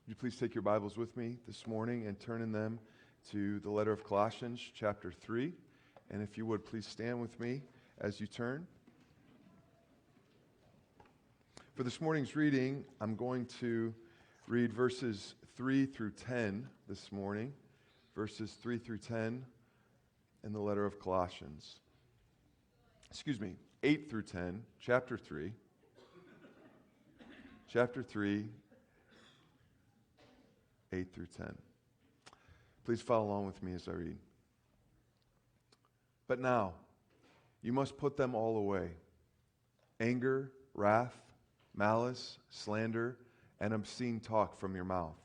Would you please take your Bibles with me this morning and turn in them to the letter of Colossians, chapter 3. And if you would, please stand with me as you turn. For this morning's reading, I'm going to read verses 3 through 10 this morning. Verses 3 through 10 in the letter of Colossians. 8 through 10, chapter 3. Chapter 3, 8 through 10. Please follow along with me as I read. But now, you must put them all away: anger, wrath, malice, slander, and obscene talk from your mouth.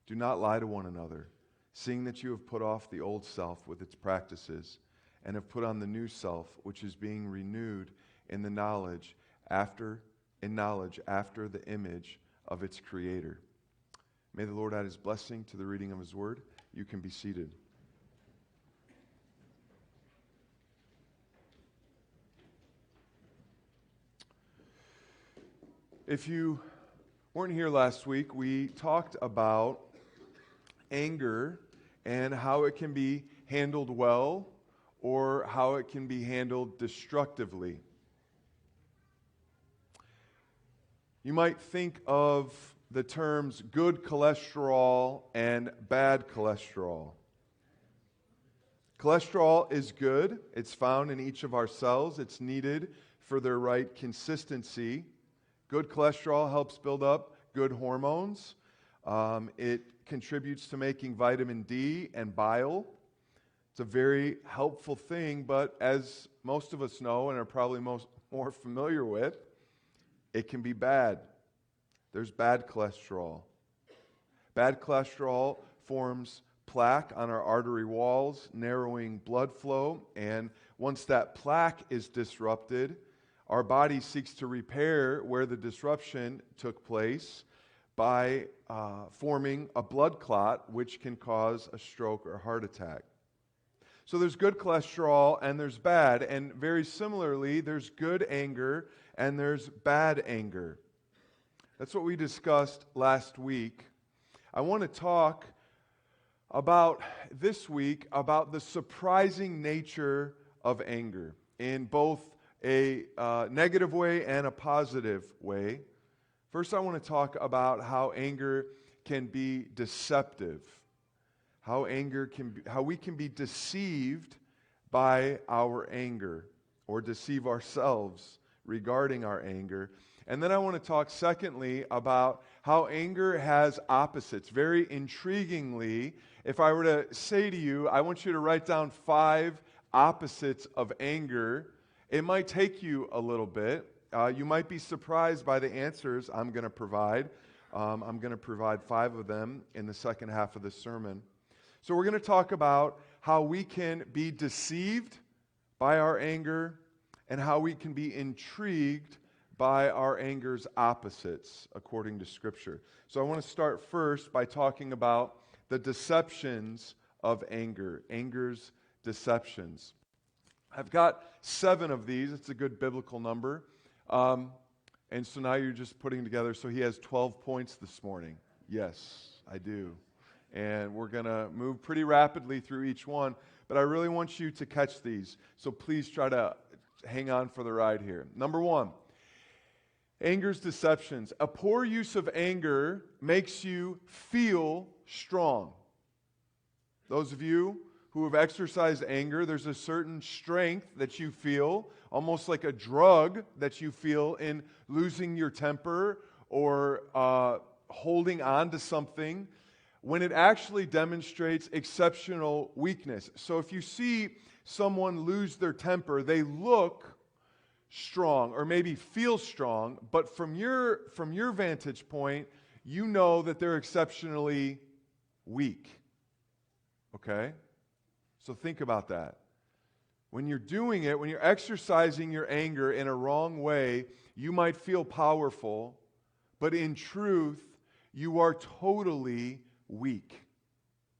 Do not lie to one another, seeing that you have put off the old self with its practices, and have put on the new self, which is being renewed in knowledge after the image of its Creator. May the Lord add His blessing to the reading of His Word. You can be seated. If you weren't here last week, we talked about anger and how it can be handled well or how it can be handled destructively. You might think of the terms good cholesterol and bad cholesterol. Cholesterol is good. It's found in each of our cells. It's needed for their right consistency. Good cholesterol helps build up good hormones. It contributes to making vitamin D and bile. It's a very helpful thing, but as most of us know and are probably more familiar with, it can be bad. There's bad cholesterol. Bad cholesterol forms plaque on our artery walls, narrowing blood flow, and once that plaque is disrupted, our body seeks to repair where the disruption took place by forming a blood clot, which can cause a stroke or heart attack. So there's good cholesterol and there's bad, and very similarly, there's good anger and there's bad anger. That's what we discussed last week. I want to talk about this week about the surprising nature of anger in both a negative way and a positive way. First, I want to talk about how anger can be deceptive. How we can be deceived by our anger or deceive ourselves regarding our anger. And then I want to talk, secondly, about how anger has opposites. Very intriguingly, if I were to say to you, I want you to write down 5 opposites of anger, it might take you a little bit. You might be surprised by the answers I'm going to provide. I'm going to provide 5 of them in the second half of the sermon. So we're going to talk about how we can be deceived by our anger and how we can be intrigued by our anger's opposites, according to Scripture. So I want to start first by talking about the deceptions of anger, anger's deceptions. I've got 7 of these. It's a good biblical number. And so now you're just putting together, so he has 12 points this morning. Yes, I do. And we're going to move pretty rapidly through each one, but I really want you to catch these. So please try to hang on for the ride here. Number 1. Anger's deceptions. A poor use of anger makes you feel strong. Those of you who have exercised anger, there's a certain strength that you feel, almost like a drug that you feel in losing your temper or holding on to something, when it actually demonstrates exceptional weakness. So if you see someone lose their temper, they look strong or maybe feel strong, but from your vantage point, you know that they're exceptionally weak. Okay? So think about that. When you're doing it, when you're exercising your anger in a wrong way, you might feel powerful, but in truth, you are totally weak.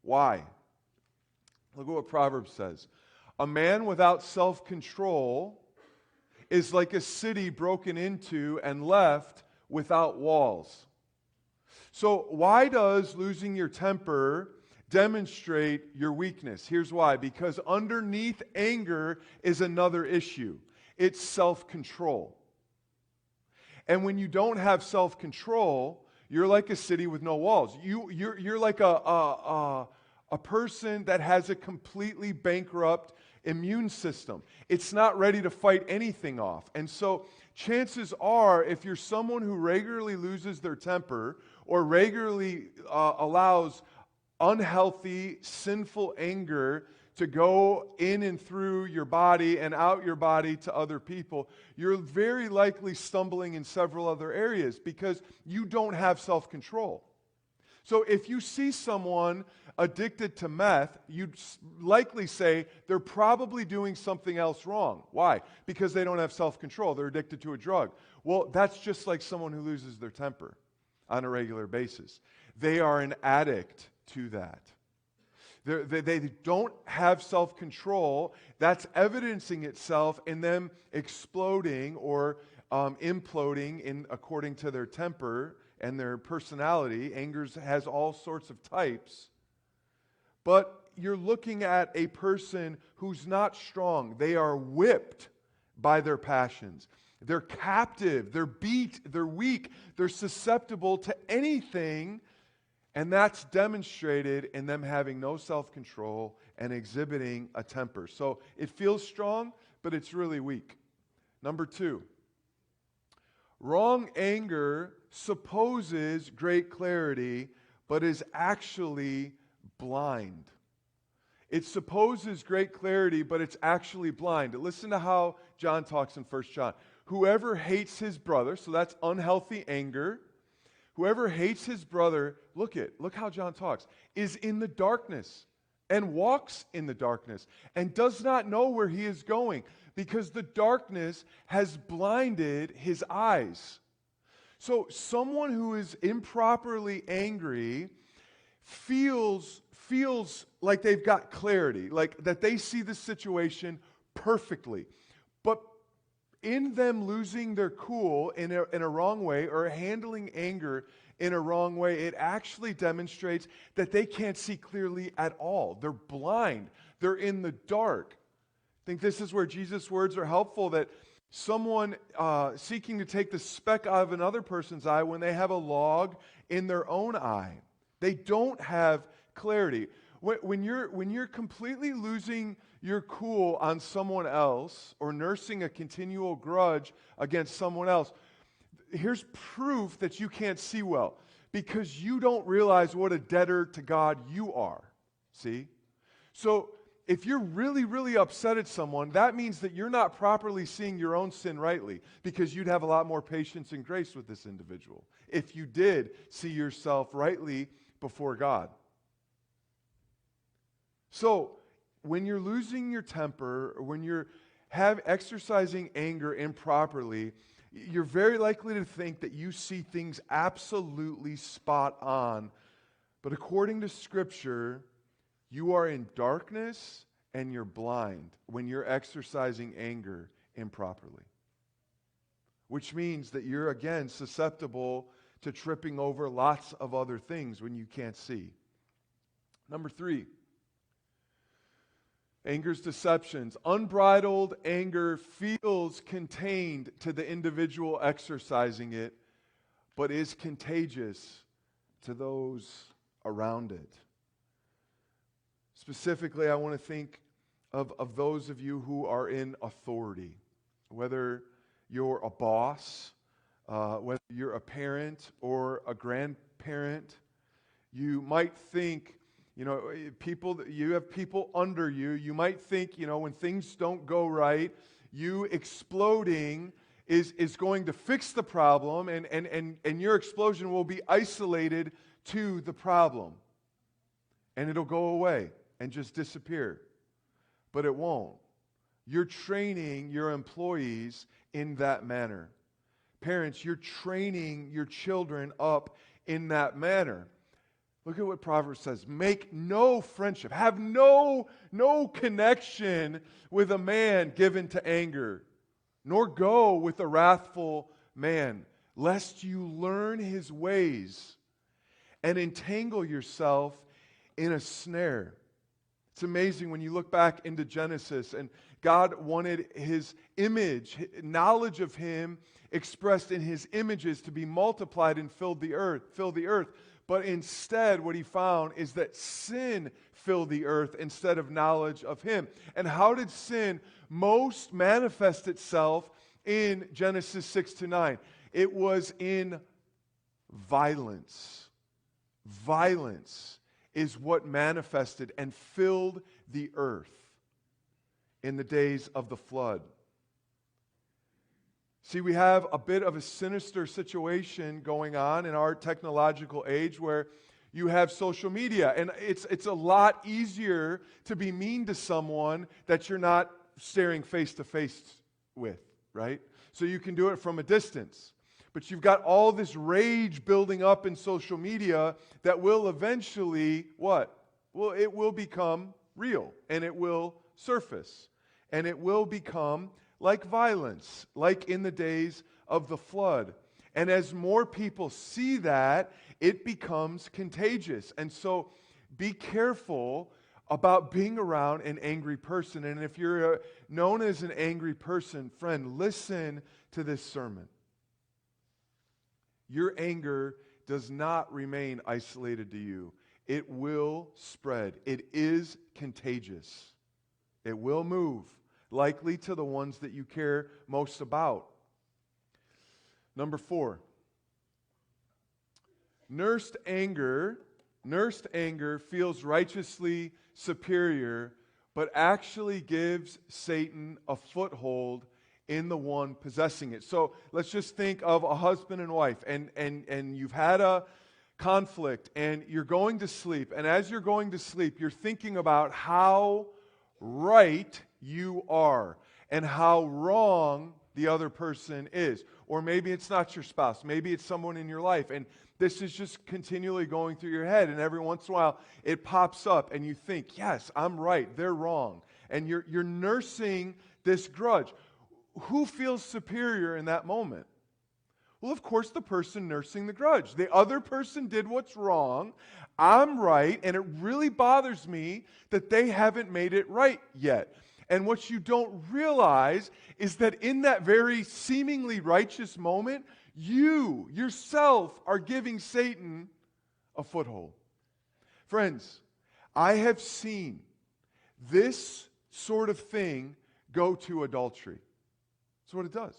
Why? Look at what Proverbs says. A man without self-control is like a city broken into and left without walls. So why does losing your temper demonstrate your weakness? Here's why. Because underneath anger is another issue. It's self-control. And when you don't have self-control, you're like a city with no walls. You're like a person that has a completely bankrupt immune system. It's not ready to fight anything off. And so chances are, if you're someone who regularly loses their temper or regularly allows unhealthy, sinful anger to go in and through your body and out your body to other people, you're very likely stumbling in several other areas because you don't have self-control. So if you see someone addicted to meth, you'd likely say they're probably doing something else wrong. Why? Because they don't have self-control. They're addicted to a drug. Well, that's just like someone who loses their temper on a regular basis. They are an addict to that. They don't have self-control. That's evidencing itself in them exploding or imploding according to their temper and their personality. Anger has all sorts of types. But you're looking at a person who's not strong. They are whipped by their passions. They're captive. They're beat. They're weak. They're susceptible to anything. And that's demonstrated in them having no self-control and exhibiting a temper. So it feels strong, but it's really weak. Number 2, wrong anger supposes great clarity, but is actually blind. It supposes great clarity, but it's actually blind. Listen to how John talks in 1 John. Whoever hates his brother, so that's unhealthy anger. Whoever hates his brother, look how John talks, is in the darkness and walks in the darkness and does not know where he is going because the darkness has blinded his eyes. So someone who is improperly angry feels like they've got clarity, like that they see the situation perfectly. But in them losing their cool in a wrong way or handling anger in a wrong way, it actually demonstrates that they can't see clearly at all. They're blind. They're in the dark. I think this is where Jesus' words are helpful, that someone seeking to take the speck out of another person's eye when they have a log in their own eye. They don't have clarity. When you're completely losing your cool on someone else or nursing a continual grudge against someone else, here's proof that you can't see well, because you don't realize what a debtor to God you are. See? So if you're really, really upset at someone, that means that you're not properly seeing your own sin rightly, because you'd have a lot more patience and grace with this individual if you did see yourself rightly before God. So when you're losing your temper, or when you're exercising anger improperly, you're very likely to think that you see things absolutely spot on. But according to Scripture, you are in darkness and you're blind when you're exercising anger improperly. Which means that you're, again, susceptible to tripping over lots of other things when you can't see. Number 3. Anger's deceptions. Unbridled anger feels contained to the individual exercising it, but is contagious to those around it. Specifically, I want to think of those of you who are in authority, whether you're a boss, whether you're a parent or a grandparent. You might think, you have people under you. You might think, when things don't go right, you exploding is going to fix the problem, and your explosion will be isolated to the problem. And it'll go away and just disappear. But it won't. You're training your employees in that manner. Parents, you're training your children up in that manner. Look at what Proverbs says. Make no friendship. Have no connection with a man given to anger, nor go with a wrathful man, lest you learn his ways and entangle yourself in a snare. It's amazing when you look back into Genesis, and God wanted his image, knowledge of him expressed in his images to be multiplied and fill the earth. But instead, what he found is that sin filled the earth instead of knowledge of him. And how did sin most manifest itself in Genesis 6-9? It was in violence. Violence is what manifested and filled the earth in the days of the flood. See, we have a bit of a sinister situation going on in our technological age where you have social media, and it's a lot easier to be mean to someone that you're not staring face to face with, right? So you can do it from a distance. But you've got all this rage building up in social media that will eventually, what? Well, it will become real, and it will surface, and it will become like violence, like in the days of the flood. And as more people see that, it becomes contagious. And so be careful about being around an angry person. And if you're known as an angry person, friend, listen to this sermon. Your anger does not remain isolated to you. It will spread. It is contagious. It will move, likely to the ones that you care most about. Number 4, nursed anger feels righteously superior, but actually gives Satan a foothold in the one possessing it. So let's just think of a husband and wife, and you've had a conflict, and you're going to sleep, and as you're going to sleep, you're thinking about how right you are and how wrong the other person is. Or maybe it's not your spouse, maybe it's someone in your life, and this is just continually going through your head, and every once in a while it pops up, and you think, yes, I'm right, they're wrong, and you're nursing this grudge. Who feels superior in that moment? Well, of course, the person nursing the grudge. The other person did what's wrong. I'm right, and it really bothers me that they haven't made it right yet. And what you don't realize is that in that very seemingly righteous moment, you yourself are giving Satan a foothold. Friends, I have seen this sort of thing go to adultery. That's what it does.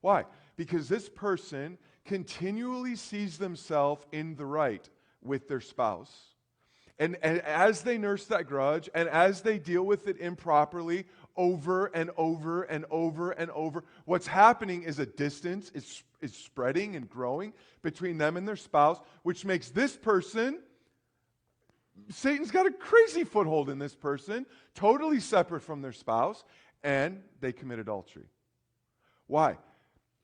Why? Because this person continually sees themselves in the right with their spouse. And as they nurse that grudge, and as they deal with it improperly over and over and over and over, what's happening is a distance is spreading and growing between them and their spouse, which makes this person, Satan's got a crazy foothold in this person, totally separate from their spouse, and they commit adultery. Why?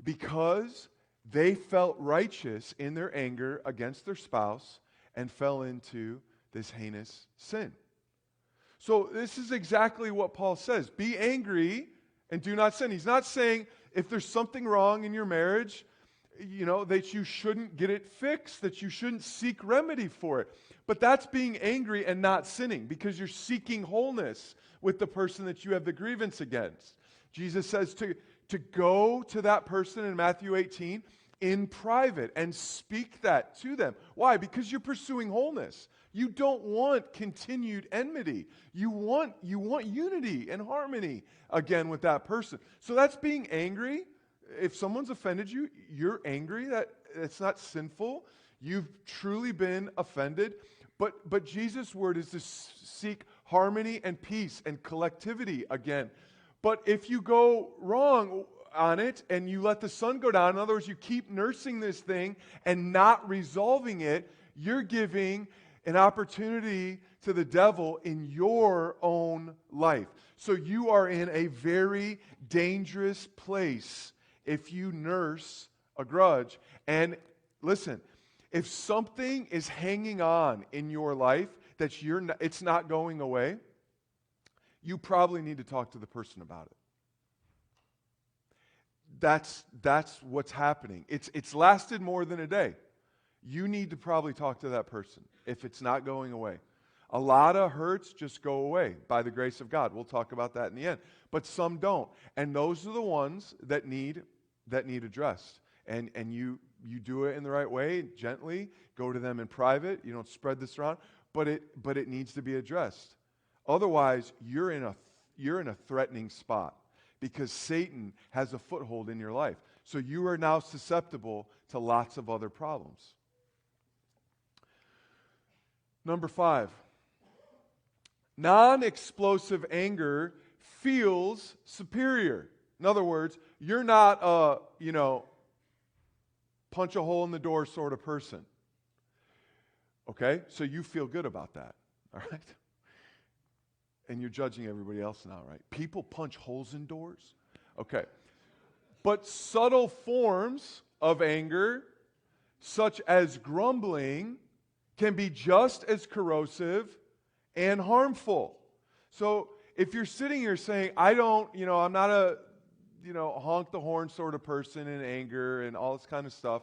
Because they felt righteous in their anger against their spouse and fell into this heinous sin. So this is exactly what Paul says. Be angry and do not sin. He's not saying if there's something wrong in your marriage, that you shouldn't get it fixed, that you shouldn't seek remedy for it. But that's being angry and not sinning because you're seeking wholeness with the person that you have the grievance against. Jesus says to go to that person in Matthew 18 in private and speak that to them. Why? Because you're pursuing wholeness. You don't want continued enmity. You want unity and harmony again with that person. So that's being angry. If someone's offended you, you're angry. That's not sinful. You've truly been offended. But Jesus' word is to seek harmony and peace and collectivity again. But if you go wrong on it and you let the sun go down, in other words, you keep nursing this thing and not resolving it, you're giving an opportunity to the devil in your own life. So you are in a very dangerous place if you nurse a grudge. And listen, if something is hanging on in your life that it's not going away, you probably need to talk to the person about it. That's what's happening. It's lasted more than a day. you need to probably talk to that person if it's not going away. A lot of hurts just go away by the grace of God. We'll talk about that in the end. But some don't. And those are the ones that need addressed. And you do it in the right way, gently. Go to them in private. You don't spread this around. But it needs to be addressed. Otherwise, you're in a threatening spot because Satan has a foothold in your life. So you are now susceptible to lots of other problems. Number 5. Non-explosive anger feels superior. In other words, you're not a, punch a hole in the door sort of person. Okay? So you feel good about that. All right? And you're judging everybody else now, right? People punch holes in doors? Okay. But subtle forms of anger, such as grumbling, can be just as corrosive and harmful. So if you're sitting here saying, I'm not a, honk the horn sort of person in anger and all this kind of stuff,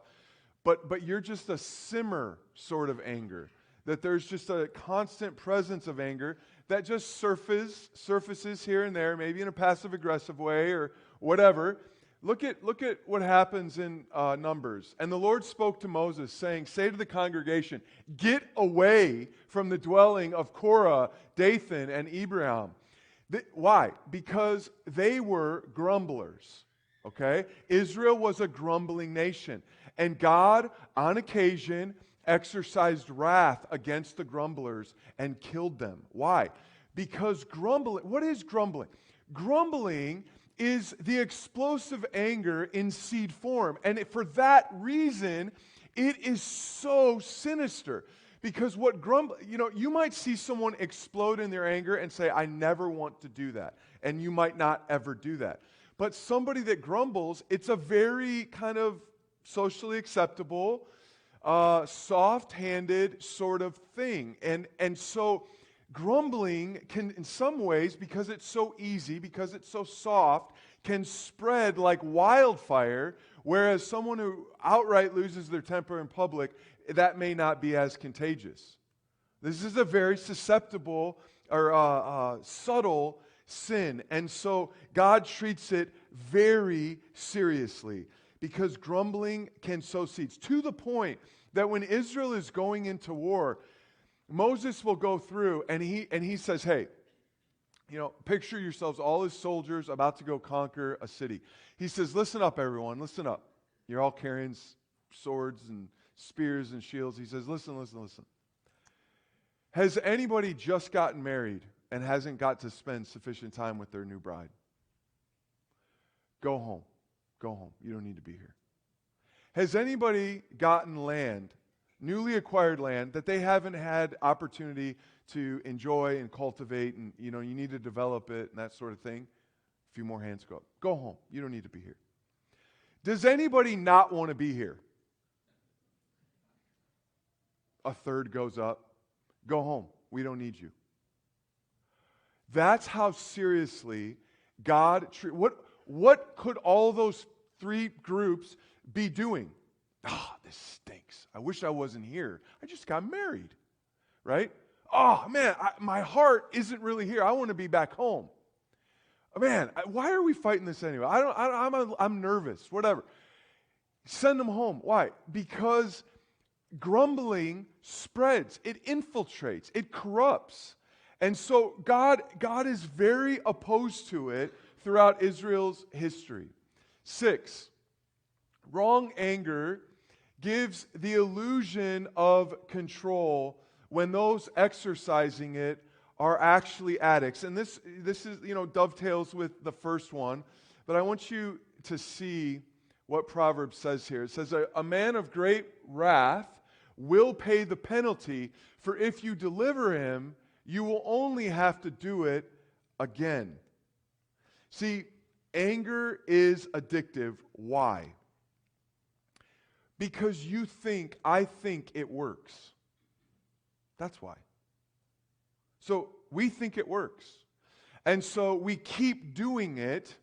but you're just a simmer sort of anger, that there's just a constant presence of anger that just surfaces here and there, maybe in a passive-aggressive way or whatever. Look at what happens in Numbers. And the Lord spoke to Moses, saying, say to the congregation, get away from the dwelling of Korah, Dathan, and Abiram. Why? Because they were grumblers. Okay? Israel was a grumbling nation. And God, on occasion, exercised wrath against the grumblers and killed them. Why? Because grumbling, what is grumbling? Grumbling is the explosive anger in seed form. And for that reason, it is so sinister. Because you might see someone explode in their anger and say, I never want to do that. And you might not ever do that. But somebody that grumbles, it's a very kind of socially acceptable, soft-handed sort of thing. And so grumbling can, in some ways, because it's so easy, because it's so soft, can spread like wildfire, whereas someone who outright loses their temper in public, that may not be as contagious. This is a very susceptible or subtle sin, and so God treats it very seriously because grumbling can sow seeds, to the point that when Israel is going into war, Moses will go through and he says, hey, picture yourselves, all his soldiers about to go conquer a city. He says, listen up, everyone, listen up. You're all carrying swords and spears and shields. He says, listen. Has anybody just gotten married and hasn't got to spend sufficient time with their new bride? Go home. You don't need to be here. Has anybody gotten land, newly acquired land, that they haven't had opportunity to enjoy and cultivate, and you need to develop it and that sort of thing? A few more hands go up. Go home. You don't need to be here. Does anybody not want to be here? A third goes up. Go home. We don't need you. That's how seriously God treats. What could all those three groups be doing? This stinks. I wish I wasn't here. I just got married, right? Oh, man, my heart isn't really here. I want to be back home. Man, why are we fighting this anyway? I'm nervous, whatever. Send them home. Why? Because grumbling spreads. It infiltrates. It corrupts. And so God is very opposed to it throughout Israel's history. 6, wrong anger gives the illusion of control when those exercising it are actually addicts. And this is, dovetails with the first one, but I want you to see what Proverbs says here. It says, a man of great wrath will pay the penalty, for if you deliver him, you will only have to do it again. See, anger is addictive. Why? Because I think it works. That's why. So we think it works. And so we keep doing it,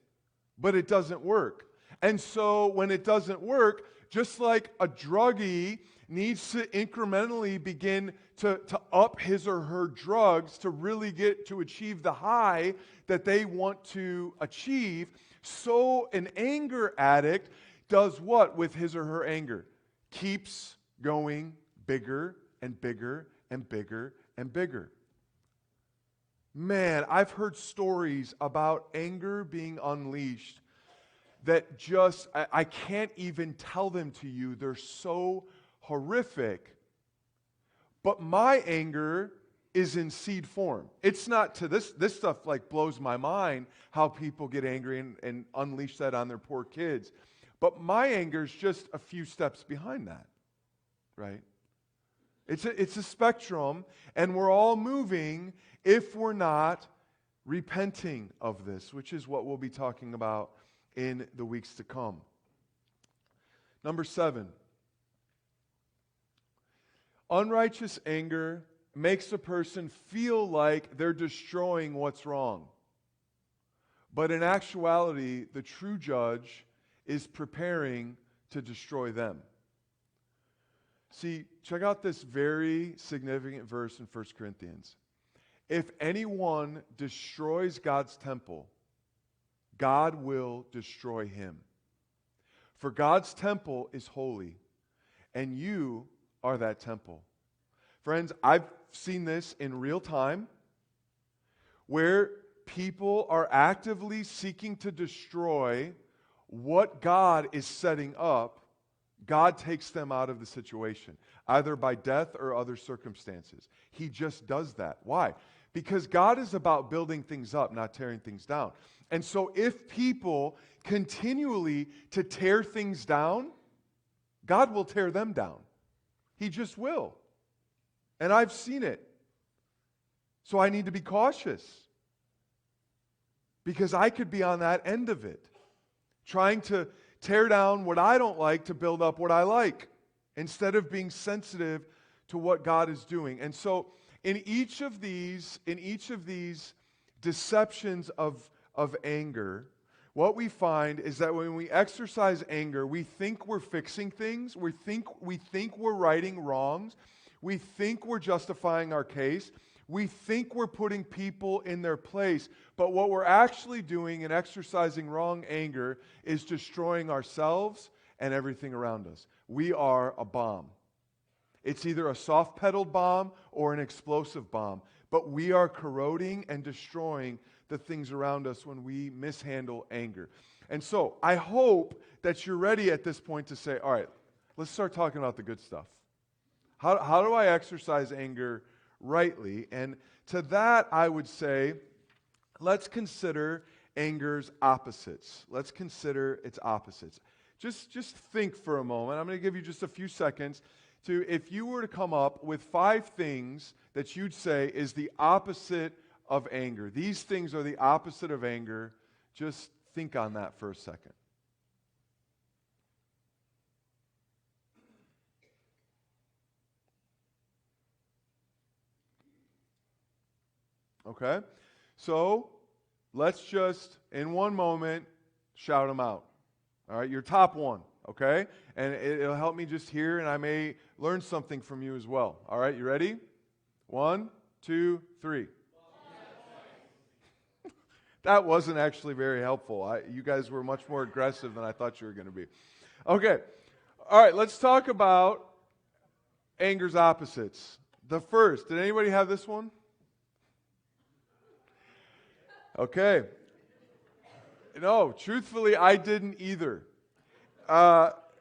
but it doesn't work. And so when it doesn't work, just like a druggie needs to incrementally begin to up his or her drugs to really get to achieve the high that they want to achieve. So an anger addict does what with his or her anger? Keeps going bigger and bigger and bigger and bigger. Man, I've heard stories about anger being unleashed that just, I can't even tell them to you. They're so horrific. But my anger is in seed form. It's not to this stuff like blows my mind how people get angry and unleash that on their poor kids. But my anger is just a few steps behind that, right? It's a spectrum, and we're all moving if we're not repenting of this, which is what we'll be talking about in the weeks to come. Number 7. Unrighteous anger makes a person feel like they're destroying what's wrong. But in actuality, the true judge is preparing to destroy them. See, check out this very significant verse in 1 Corinthians. If anyone destroys God's temple, God will destroy him. For God's temple is holy, and you are that temple. Friends, I've seen this in real time, where people are actively seeking to destroy what God is setting up. God takes them out of the situation, either by death or other circumstances. He just does that. Why? Because God is about building things up, not tearing things down. And so if people continually to tear things down, God will tear them down. He just will. And I've seen it. So I need to be cautious. Because I could be on that end of it, trying to tear down what I don't like to build up what I like, instead of being sensitive to what God is doing. And so in each of these deceptions of anger, what we find is that when we exercise anger, we think we're fixing things, we think we're righting wrongs, we think we're justifying our case, we think we're putting people in their place, but what we're actually doing in exercising wrong anger is destroying ourselves and everything around us. We are a bomb. It's either a soft-pedaled bomb or an explosive bomb, but we are corroding and destroying the things around us when we mishandle anger. And so I hope that you're ready at this point to say, all right, let's start talking about the good stuff. How do I exercise anger rightly? And to that, I would say, let's consider anger's opposites. Let's consider its opposites. Just think for a moment. I'm going to give you just a few seconds to, if you were to come up with 5 things that you'd say is the opposite of anger. These things are the opposite of anger. Just think on that for a second. Okay? So, let's just, in one moment, shout them out. All right? Your top one, okay? And it'll help me just hear, and I may learn something from you as well. All right? You ready? 1, 2, 3. That wasn't actually very helpful. You guys were much more aggressive than I thought you were going to be. Okay. All right, let's talk about anger's opposites. The first, did anybody have this one? Okay. No, truthfully, I didn't either.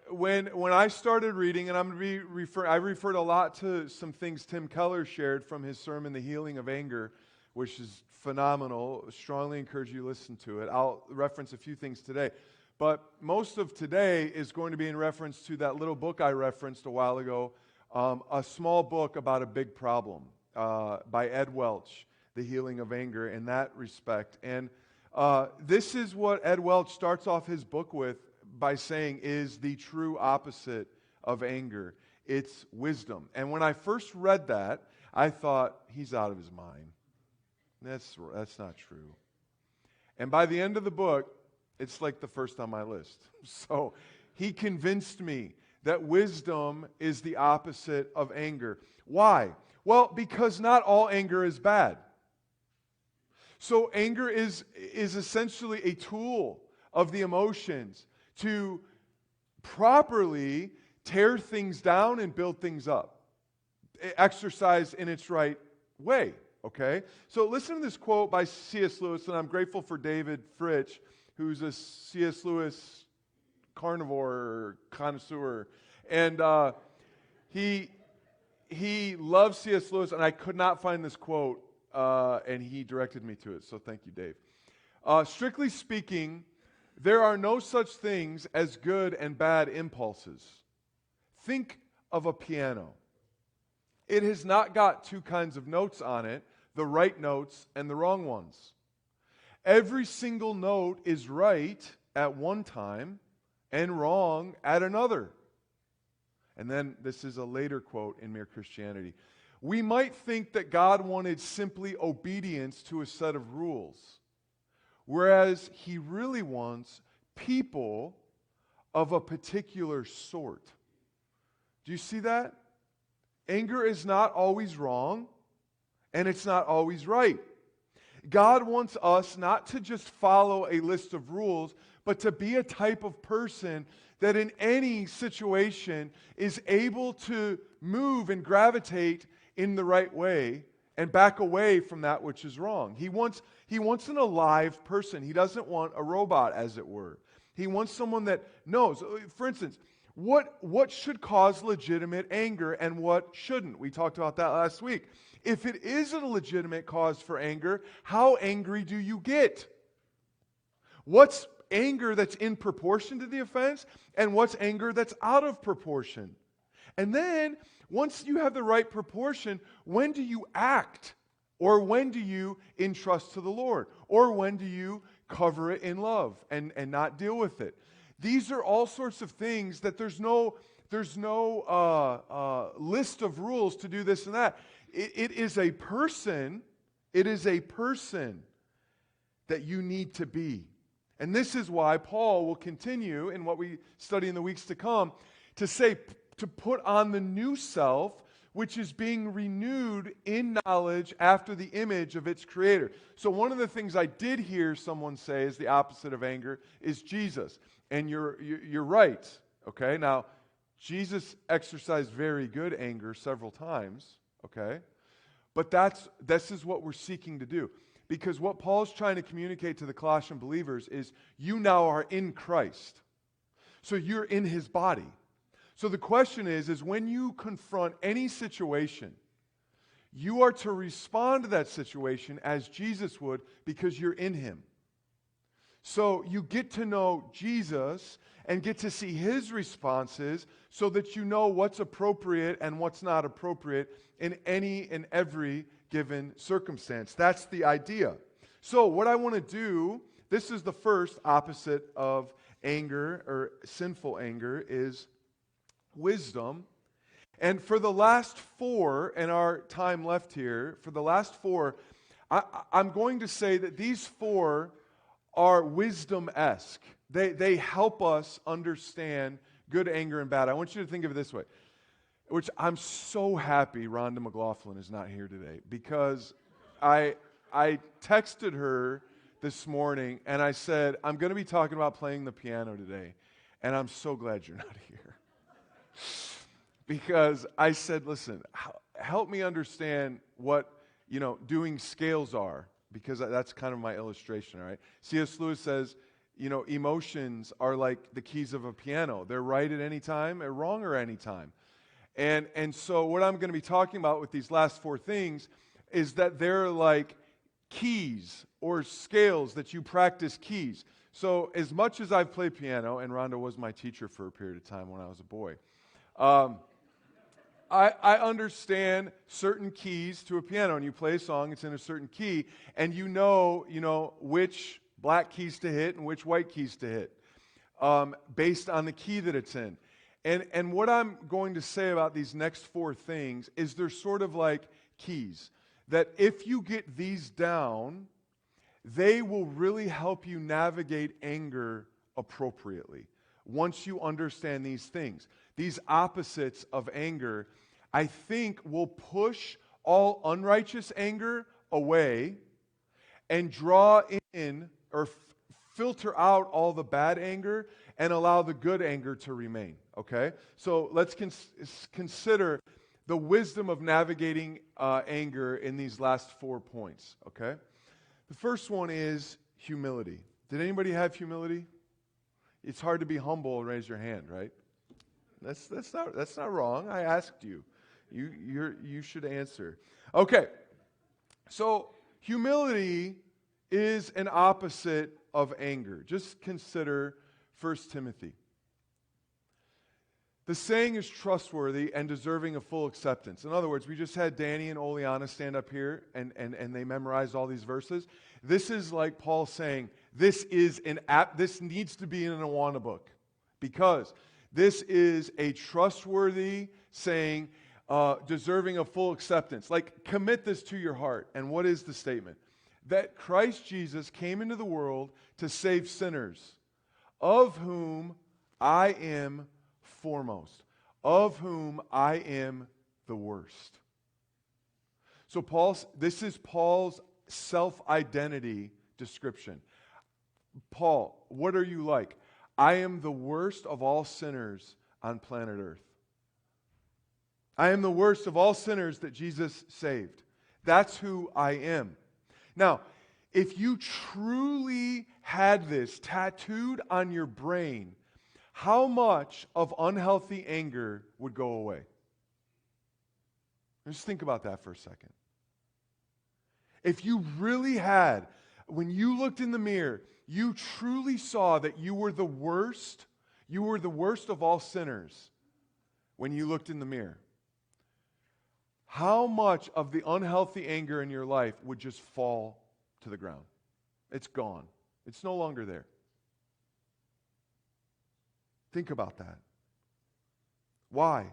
When I started reading, and I'm going to be I referred a lot to some things Tim Keller shared from his sermon, The Healing of Anger, which is phenomenal. Strongly encourage you to listen to it. I'll reference a few things today. But most of today is going to be in reference to that little book I referenced a while ago, a small book about a big problem by Ed Welch, The Healing of Anger, in that respect. And this is what Ed Welch starts off his book with by saying is the true opposite of anger. It's wisdom. And when I first read that, I thought, he's out of his mind. That's not true. And by the end of the book, it's like the first on my list. So he convinced me that wisdom is the opposite of anger. Why? Well, because not all anger is bad. So anger is essentially a tool of the emotions to properly tear things down and build things up. Exercised in its right way, okay? So listen to this quote by C.S. Lewis, and I'm grateful for David Fritsch, who's a C.S. Lewis carnivore connoisseur. And he loves C.S. Lewis, and I could not find this quote, and he directed me to it, so thank you, Dave. Strictly speaking, there are no such things as good and bad impulses. Think of a piano. It has not got two kinds of notes on it, the right notes and the wrong ones. Every single note is right at one time and wrong at another. And then this is a later quote in Mere Christianity. We might think that God wanted simply obedience to a set of rules, whereas He really wants people of a particular sort. Do you see that? Anger is not always wrong, and it's not always right. God wants us not to just follow a list of rules, but to be a type of person that in any situation is able to move and gravitate in the right way and back away from that which is wrong. He wants an alive person. He doesn't want a robot, as it were. He wants someone that knows. For instance, what should cause legitimate anger and what shouldn't? We talked about that last week. If it is a legitimate cause for anger, how angry do you get? What's anger that's in proportion to the offense, and what's anger that's out of proportion? And then, once you have the right proportion, when do you act? Or when do you entrust to the Lord? Or when do you cover it in love and not deal with it? These are all sorts of things that there's no list of rules to do this and that. It is a person that you need to be. And this is why Paul will continue in what we study in the weeks to come to say, to put on the new self, which is being renewed in knowledge after the image of its creator. So one of the things I did hear someone say is the opposite of anger is Jesus. And you're right, okay? Now, Jesus exercised very good anger several times, okay? But this is what we're seeking to do. Because what Paul's trying to communicate to the Colossian believers is you now are in Christ. So you're in His body. So the question is when you confront any situation, you are to respond to that situation as Jesus would because you're in Him. So you get to know Jesus and get to see His responses so that you know what's appropriate and what's not appropriate in any and every given circumstance. That's the idea. So what I want to do, this is the first opposite of anger or sinful anger is wisdom. And for the last four, in our time left here, for the last four, I'm going to say that these four are wisdom-esque. They help us understand good anger and bad. I want you to think of it this way, which I'm so happy Rhonda McLaughlin is not here today, because I texted her this morning and I said, I'm going to be talking about playing the piano today, and I'm so glad you're not here. Because I said, listen, help me understand what, doing scales are, because that's kind of my illustration, all right? C.S. Lewis says, emotions are like the keys of a piano. They're right at any time and wrong at any time. And so what I'm going to be talking about with these last four things is that they're like keys or scales that you practice keys. So as much as I've played piano, and Rhonda was my teacher for a period of time when I was a boy, I understand certain keys to a piano. And you play a song, it's in a certain key, and you know which black keys to hit and which white keys to hit based on the key that it's in. And what I'm going to say about these next four things is they're sort of like keys, that if you get these down, they will really help you navigate anger appropriately. once you understand these things. These opposites of anger, I think, will push all unrighteous anger away and draw in or filter out all the bad anger and allow the good anger to remain, okay? So let's consider the wisdom of navigating anger in these last 4 points, okay? The first one is humility. Did anybody have humility? It's hard to be humble and raise your hand, right? That's not wrong. I asked you. You should answer. Okay. So humility is an opposite of anger. Just consider 1 Timothy. The saying is trustworthy and deserving of full acceptance. In other words, we just had Danny and Oleana stand up here and they memorized all these verses. This is like Paul saying, this needs to be in an Awana book, because this is a trustworthy saying, deserving of full acceptance. Like, commit this to your heart. And what is the statement? That Christ Jesus came into the world to save sinners, of whom I am foremost, of whom I am the worst. So this is Paul's self-identity description. Paul, what are you like? I am the worst of all sinners on planet Earth. I am the worst of all sinners that Jesus saved. That's who I am. Now, if you truly had this tattooed on your brain, how much of unhealthy anger would go away? Just think about that for a second. If you really had, when you looked in the mirror, you truly saw that you were the worst of all sinners when you looked in the mirror, how much of the unhealthy anger in your life would just fall to the ground? It's gone. It's no longer there. Think about that. Why?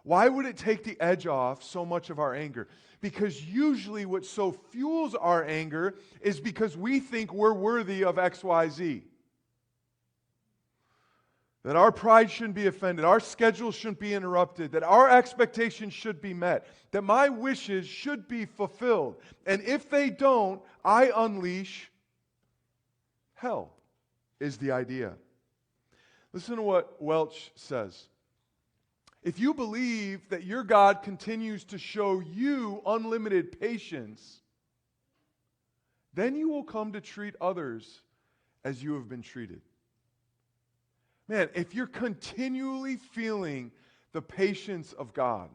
Why would it take the edge off so much of our anger? Because usually what so fuels our anger is because we think we're worthy of X, Y, Z. That our pride shouldn't be offended, our schedule shouldn't be interrupted, that our expectations should be met, that my wishes should be fulfilled. And if they don't, I unleash hell, is the idea. Listen to what Welch says. If you believe that your God continues to show you unlimited patience, then you will come to treat others as you have been treated. Man, if you're continually feeling the patience of God,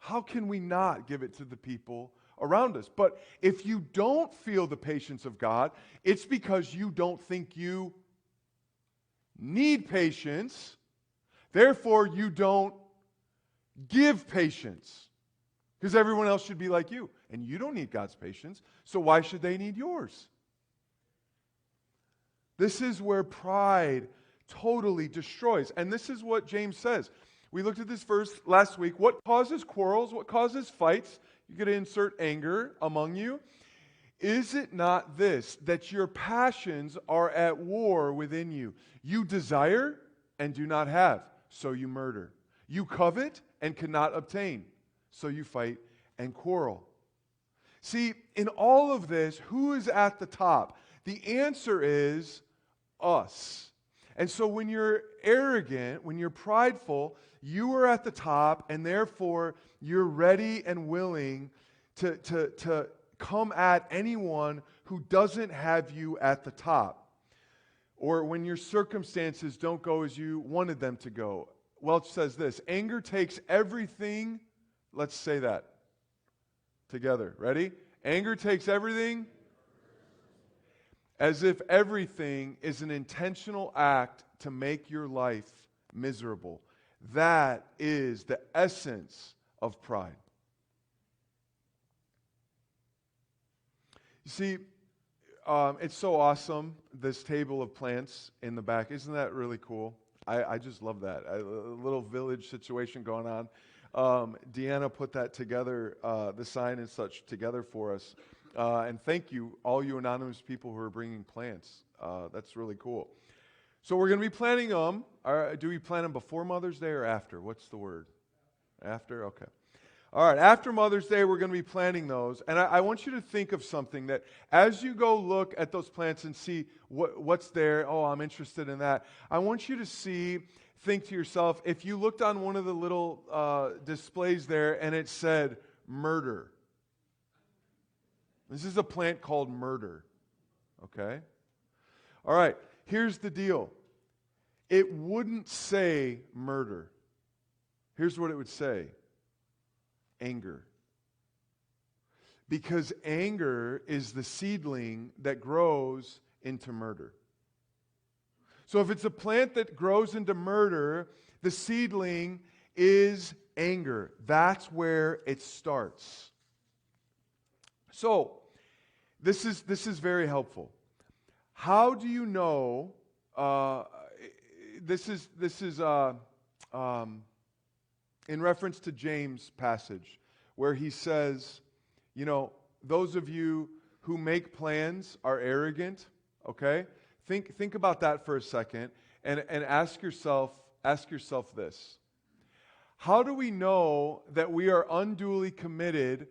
how can we not give it to the people around us? But if you don't feel the patience of God, it's because you don't think you need patience. Therefore, you don't give patience. Because everyone else should be like you. And you don't need God's patience. So why should they need yours? This is where pride totally destroys. And this is what James says. We looked at this verse last week. What causes quarrels? What causes fights? You could insert anger among you. Is it not this, that your passions are at war within you? You desire and do not have, so you murder. You covet and cannot obtain, so you fight and quarrel. See, in all of this, who is at the top? The answer is us. And so when you're arrogant, when you're prideful, you are at the top, and therefore you're ready and willing to come at anyone who doesn't have you at the top. Or when your circumstances don't go as you wanted them to go. Welch says this, anger takes everything, let's say that together. Ready? Anger takes everything as if everything is an intentional act to make your life miserable. That is the essence of pride. You see, it's so awesome, this table of plants in the back. Isn't that really cool? I just love that. A little village situation going on. Deanna put that together, the sign and such together for us. And thank you, all you anonymous people who are bringing plants. That's really cool. So we're going to be planting them. Do we plant them before Mother's Day or after? What's the word? After? Okay. All right, after Mother's Day, we're going to be planting those. And I want you to think of something that as you go look at those plants and see what's there, oh, I'm interested in that. I want you to think to yourself, if you looked on one of the little displays there and it said murder. This is a plant called murder. Okay? All right, here's the deal. It wouldn't say murder. Here's what it would say. Anger. Because anger is the seedling that grows into murder. So if it's a plant that grows into murder, the seedling is anger. That's where it starts. So, this is very helpful. How do you know? This is in reference to James' passage, where he says, those of you who make plans are arrogant. Okay, think about that for a second, and ask yourself this: how do we know that we are unduly committed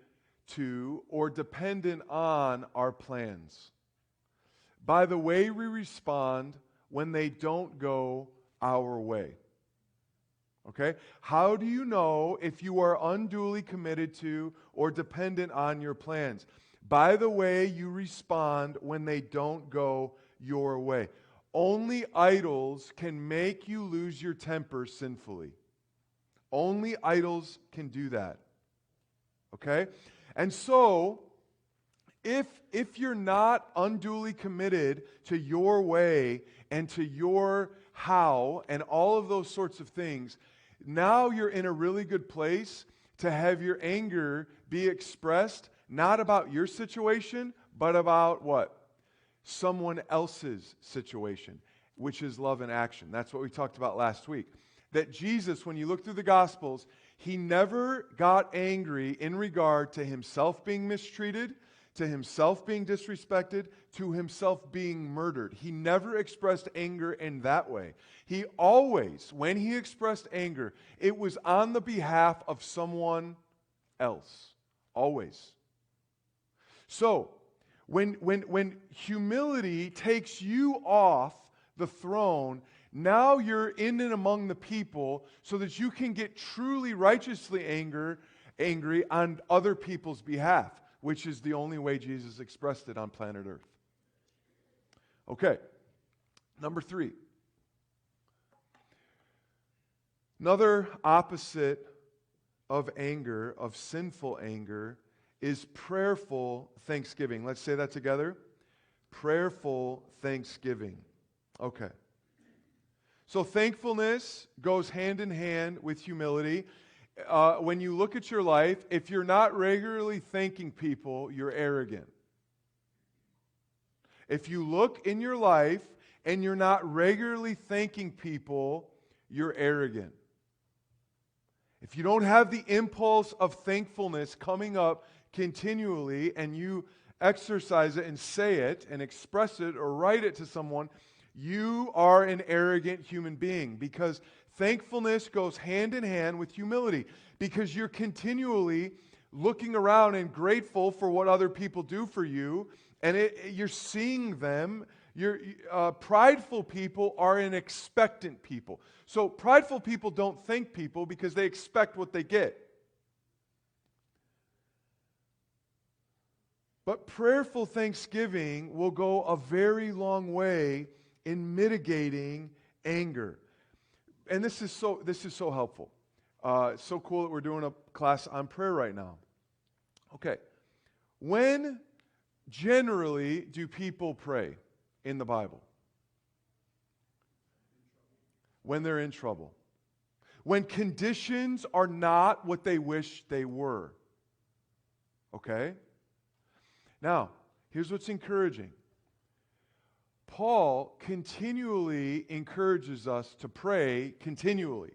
to or dependent on our plans? By the way we respond when they don't go our way. Okay? How do you know if you are unduly committed to or dependent on your plans? By the way you respond when they don't go your way. Only idols can make you lose your temper sinfully. Only idols can do that. Okay? And so, if you're not unduly committed to your way and to your how and all of those sorts of things, now you're in a really good place to have your anger be expressed not about your situation, but about what? Someone else's situation, which is love in action. That's what we talked about last week. That Jesus, when you look through the Gospels, he never got angry in regard to himself being mistreated, to himself being disrespected, to himself being murdered. He never expressed anger in that way. He always, when he expressed anger, it was on the behalf of someone else. Always. So, when humility takes you off the throne, now you're in and among the people so that you can get truly righteously angry on other people's behalf, which is the only way Jesus expressed it on planet Earth. Okay, number 3. Another opposite of anger, of sinful anger, is prayerful thanksgiving. Let's say that together. Prayerful thanksgiving. Okay. So thankfulness goes hand in hand with humility. When you look at your life, if you're not regularly thanking people, you're arrogant. If you look in your life and you're not regularly thanking people, you're arrogant. If you don't have the impulse of thankfulness coming up continually and you exercise it and say it and express it or write it to someone, you are an arrogant human being, because thankfulness goes hand in hand with humility, because you're continually looking around and grateful for what other people do for you, and you're seeing them. Prideful people are an expectant people. So prideful people don't thank people because they expect what they get. But prayerful thanksgiving will go a very long way in mitigating anger. And this is so helpful. It's so cool that we're doing a class on prayer right now. Okay. When generally do people pray in the Bible? When they're in trouble. When conditions are not what they wish they were. Okay? Now, here's what's encouraging. Paul continually encourages us to pray continually.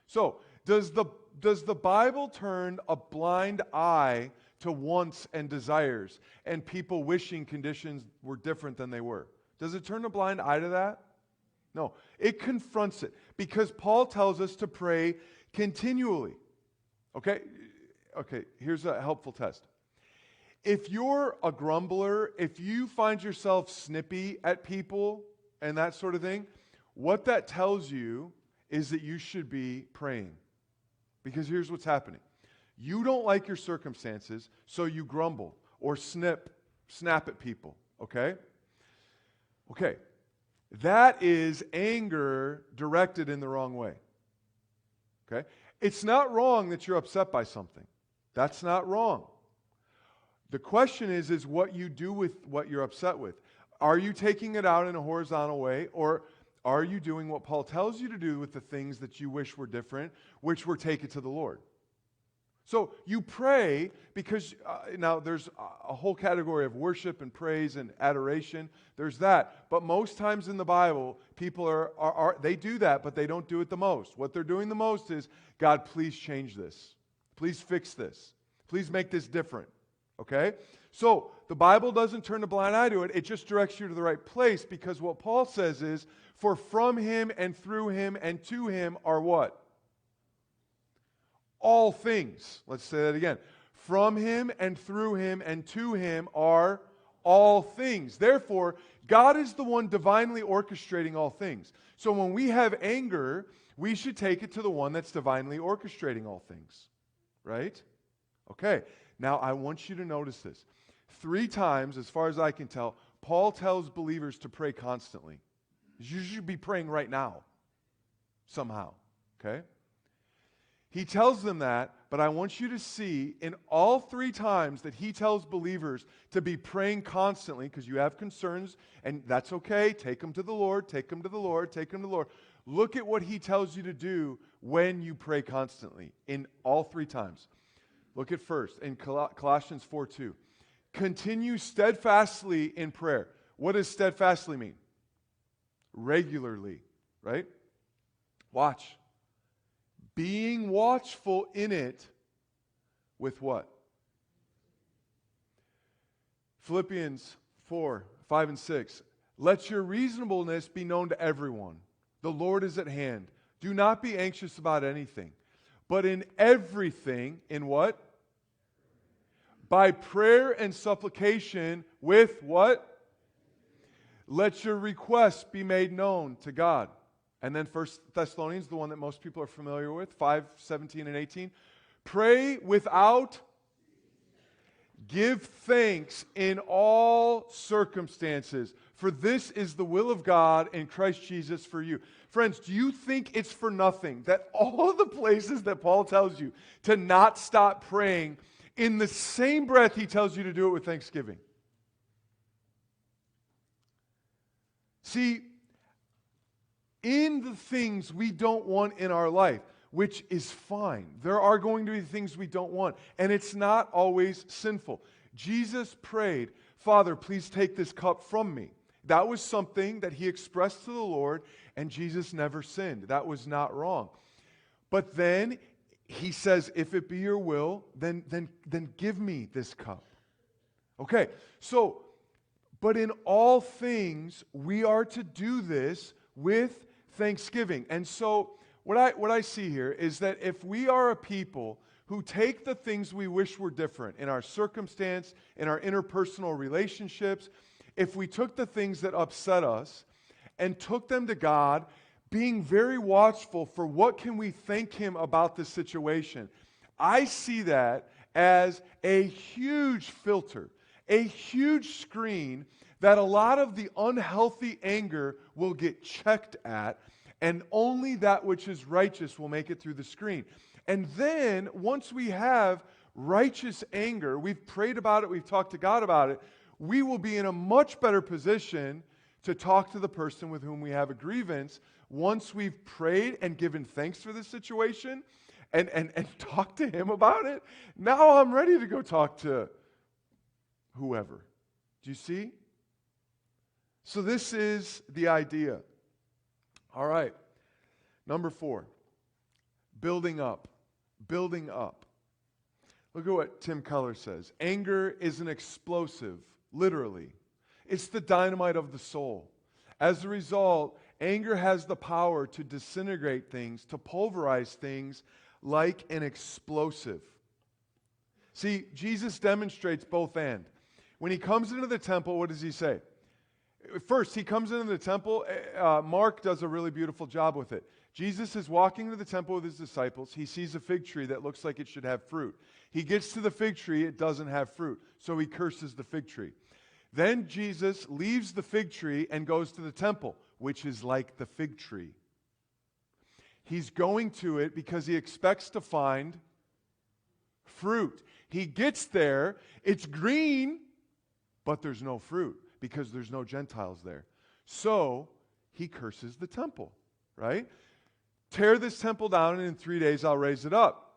So, does the Bible turn a blind eye to wants and desires and people wishing conditions were different than they were? Does it turn a blind eye to that? No, it confronts it because Paul tells us to pray continually. Okay? Okay, here's a helpful test. If you're a grumbler, if you find yourself snippy at people and that sort of thing, what that tells you is that you should be praying. Because here's what's happening. You don't like your circumstances, so you grumble or snap at people, okay? Okay. That is anger directed in the wrong way. Okay? It's not wrong that you're upset by something. That's not wrong. The question is what you do with what you're upset with. Are you taking it out in a horizontal way, or are you doing what Paul tells you to do with the things that you wish were different, which were take it to the Lord? So you pray because, now there's a whole category of worship and praise and adoration. There's that. But most times in the Bible, people they do that, but they don't do it the most. What they're doing the most is, God, please change this. Please fix this. Please make this different. Okay? So the Bible doesn't turn a blind eye to it. It just directs you to the right place, because what Paul says is, for from him and through him and to him are what? All things. Let's say that again. From him and through him and to him are all things. Therefore, God is the one divinely orchestrating all things. So when we have anger, we should take it to the one that's divinely orchestrating all things. Right? Okay. Now, I want you to notice this. 3 times, as far as I can tell, Paul tells believers to pray constantly. You should be praying right now, somehow. Okay? He tells them that, but I want you to see in all 3 times that he tells believers to be praying constantly, because you have concerns, and that's okay. Take them to the Lord, take them to the Lord, take them to the Lord. Look at what he tells you to do when you pray constantly in all 3 times. Look at first, in Colossians 4:2. Continue steadfastly in prayer. What does steadfastly mean? Regularly, right? Watch. Being watchful in it with what? Philippians 4:5 and 6. Let your reasonableness be known to everyone. The Lord is at hand. Do not be anxious about anything, but in everything, in what? By prayer and supplication with what? Let your requests be made known to God. And then 1 Thessalonians, the one that most people are familiar with, 5:17 and 18. Pray without, give thanks in all circumstances, for this is the will of God in Christ Jesus for you. Friends, do you think it's for nothing that all of the places that Paul tells you to not stop praying, in the same breath he tells you to do it with thanksgiving? See, in the things we don't want in our life, which is fine, there are going to be things we don't want, and it's not always sinful. Jesus prayed, Father, please take this cup from me. That was something that he expressed to the Lord, and Jesus never sinned. That was not wrong. But then he says, if it be your will, then give me this cup. Okay, so, but in all things, we are to do this with thanksgiving. And so, what I see here is that if we are a people who take the things we wish were different in our circumstance, in our interpersonal relationships, if we took the things that upset us and took them to God, being very watchful for what can we thank him about this situation, I see that as a huge filter, a huge screen that a lot of the unhealthy anger will get checked at, and only that which is righteous will make it through the screen. And then, once we have righteous anger, we've prayed about it, we've talked to God about it, we will be in a much better position to talk to the person with whom we have a grievance once we've prayed and given thanks for the situation and talked to him about it. Now I'm ready to go talk to whoever. Do you see? So this is the idea. All right. Number 4, building up. Building up. Look at what Tim Keller says. Anger is an explosive, literally. It's the dynamite of the soul. As a result, Anger has the power to disintegrate things, to pulverize things like an explosive. See, Jesus demonstrates both and. When he comes into the temple, what does he say? First, he comes into the temple. Mark does a really beautiful job with it. Jesus is walking to the temple with his disciples. He sees a fig tree that looks like it should have fruit. He gets to the fig tree, it doesn't have fruit. So he curses the fig tree. Then Jesus leaves the fig tree and goes to the temple, which is like the fig tree. He's going to it because he expects to find fruit. He gets there, it's green, but there's no fruit because there's no Gentiles there. So he curses the temple, right? Tear this temple down, and in 3 days I'll raise it up.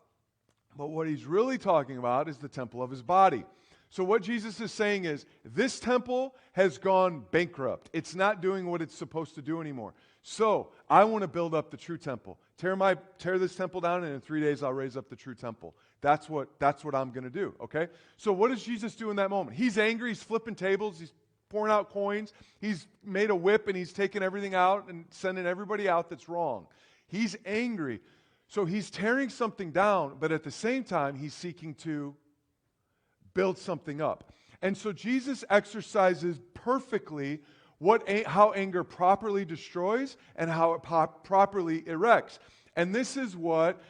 But what he's really talking about is the temple of his body. So what Jesus is saying is, this temple has gone bankrupt. It's not doing what it's supposed to do anymore. So I want to build up the true temple. Tear this temple down, and in 3 days I'll raise up the true temple. That's what I'm going to do, okay? So what does Jesus do in that moment? He's angry, he's flipping tables, he's pouring out coins, he's made a whip, and he's taking everything out and sending everybody out that's wrong. He's angry. So he's tearing something down, but at the same time, he's seeking to build something up. And so Jesus exercises perfectly how anger properly destroys and how it properly erects. And this is what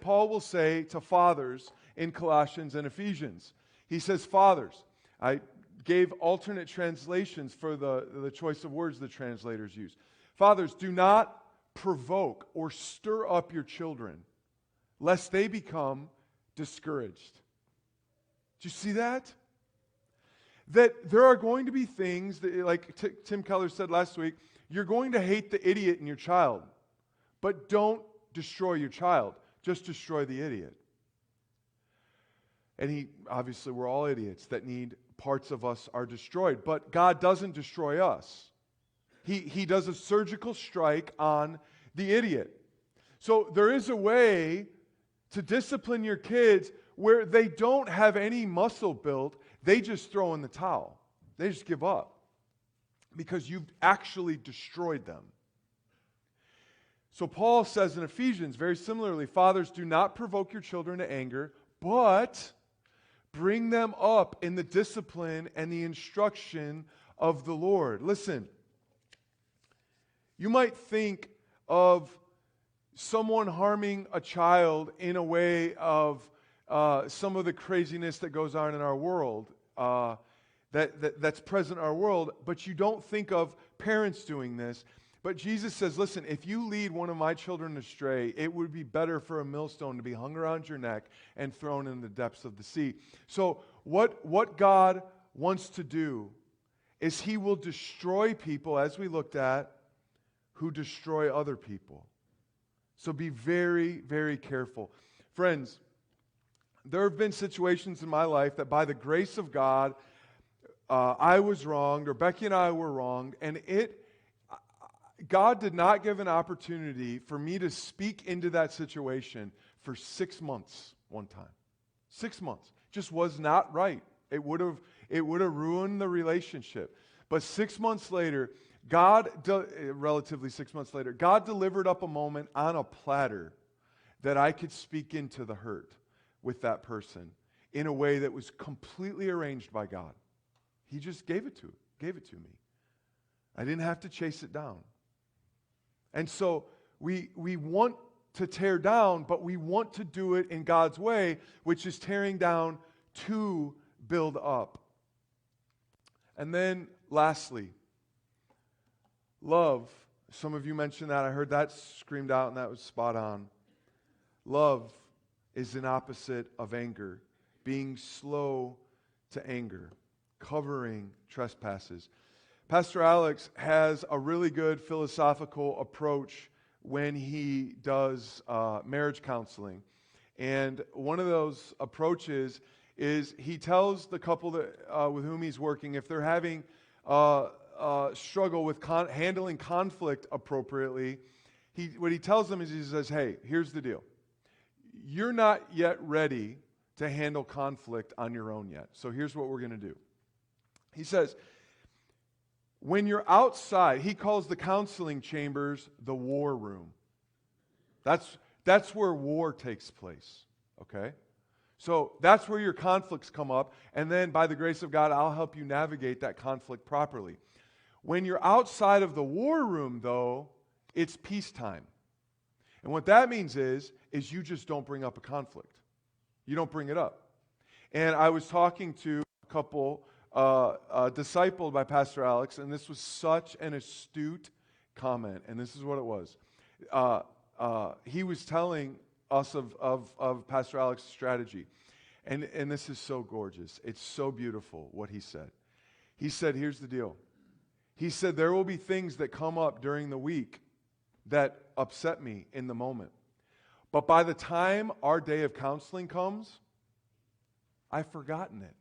Paul will say to fathers in Colossians and Ephesians. He says, fathers, I gave alternate translations for the choice of words the translators use. Fathers, do not provoke or stir up your children, lest they become discouraged. Do you see that? That there are going to be things that, like Tim Keller said last week, you're going to hate the idiot in your child, but don't destroy your child. Just destroy the idiot. And obviously we're all idiots that need parts of us are destroyed, but God doesn't destroy us. He does a surgical strike on the idiot. So there is a way to discipline your kids where they don't have any muscle built. They just throw in the towel. They just give up because you've actually destroyed them. So Paul says in Ephesians, very similarly, fathers, do not provoke your children to anger, but bring them up in the discipline and the instruction of the Lord. Listen, you might think of someone harming a child in a way of some of the craziness that goes on in our world, that's present in our world, but you don't think of parents doing this. But Jesus says, listen, if you lead one of my children astray, it would be better for a millstone to be hung around your neck and thrown in the depths of the sea. So what God wants to do is he will destroy people, as we looked at, who destroy other people. So be very, very careful. Friends, there have been situations in my life that by the grace of God, I was wronged, or Becky and I were wronged, and God did not give an opportunity for me to speak into that situation for 6 months one time. 6 months. Just was not right. It would have ruined the relationship. But 6 months later, relatively 6 months later, God delivered up a moment on a platter that I could speak into the hurt with that person in a way that was completely arranged by God. He just gave it to me. I didn't have to chase it down. And so we want to tear down, but we want to do it in God's way, which is tearing down to build up. And then lastly, love. Some of you mentioned that. I heard that screamed out, and that was spot on. Love is an opposite of anger, being slow to anger, covering trespasses. Pastor Alex has a really good philosophical approach when he does marriage counseling. And one of those approaches is he tells the couple that, with whom he's working, if they're having struggle with handling conflict appropriately, what he tells them is he says, hey, here's the deal. You're not yet ready to handle conflict on your own yet. So here's what we're going to do. He says, When you're outside, he calls the counseling chambers the war room. That's where war takes place, okay? So that's where your conflicts come up, and then by the grace of God, I'll help you navigate that conflict properly. When you're outside of the war room, though, it's peacetime. And what that means is you just don't bring up a conflict. You don't bring it up. And I was talking to a couple discipled by Pastor Alex, and this was such an astute comment, and this is what it was. He was telling us of Pastor Alex's strategy, and this is so gorgeous. It's so beautiful what he said. He said, here's the deal. He said, there will be things that come up during the week that upset me in the moment. But by the time our day of counseling comes, I've forgotten it.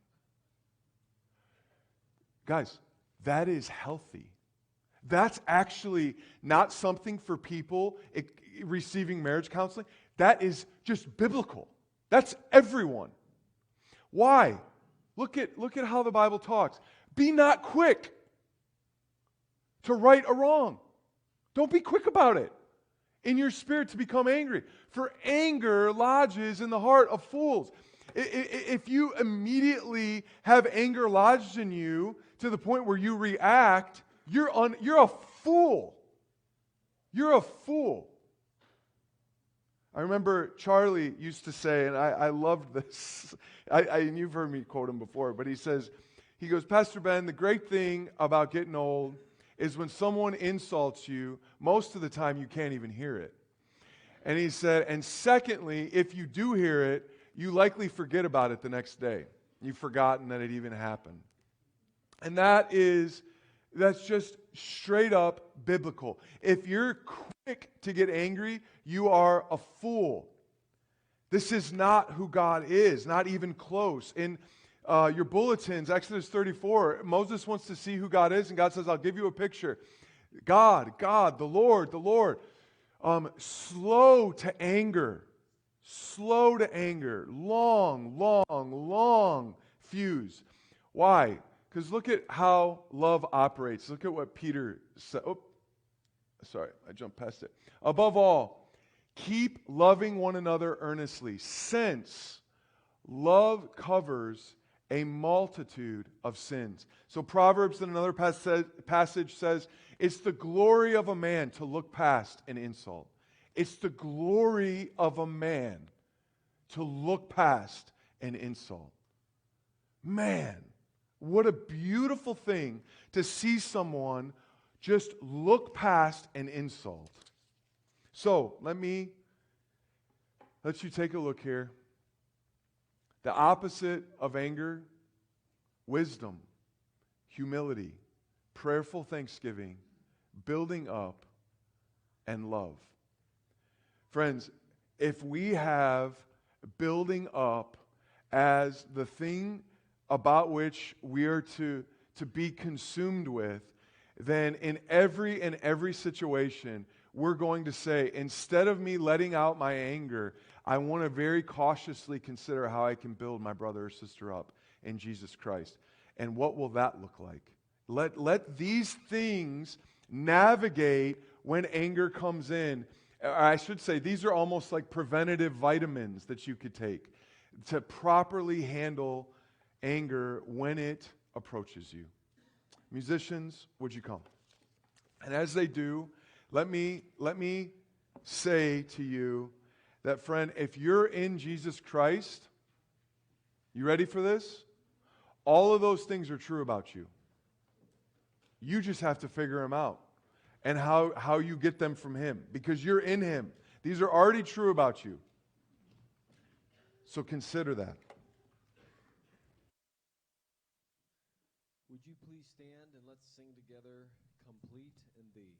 Guys, that is healthy. That's actually not something for people receiving marriage counseling. That is just biblical. That's everyone. Why? Look at how the Bible talks. Be not quick to right a wrong. Don't be quick about it in your spirit to become angry. For anger lodges in the heart of fools. If you immediately have anger lodged in you to the point where you react, you're a fool. You're a fool. I remember Charlie used to say, and I loved this, and you've heard me quote him before, but he goes, Pastor Ben, the great thing about getting old is when someone insults you, most of the time you can't even hear it. And he said, and secondly, if you do hear it, you likely forget about it the next day. You've forgotten that it even happened. And that's just straight up biblical. If you're quick to get angry, you are a fool. This is not who God is, not even close. In your bulletins, Exodus 34, Moses wants to see who God is, and God says, I'll give you a picture. God, the Lord, slow to anger, long fuse. Why? Because look at how love operates. Look at what Peter said. Oh, sorry, I jumped past it. Above all, keep loving one another earnestly, since love covers a multitude of sins. So Proverbs in another passage says, it's the glory of a man to look past an insult. It's the glory of a man to look past an insult. Man, what a beautiful thing to see someone just look past an insult. So, let you take a look here. The opposite of anger, wisdom, humility, prayerful thanksgiving, building up, and love. Friends, if we have building up as the thing about which we are to be consumed with, then in every situation, we're going to say, instead of me letting out my anger, I want to very cautiously consider how I can build my brother or sister up in Jesus Christ. And what will that look like? Let these things navigate when anger comes in. I should say, these are almost like preventative vitamins that you could take to properly handle anger when it approaches you. Musicians, would you come? And as they do, let me say to you that, friend, if you're in Jesus Christ, you ready for this? All of those things are true about you. You just have to figure them out and how you get them from Him, because you're in Him. These are already true about you. So consider that. Would you please stand and let's sing together, Complete in Thee.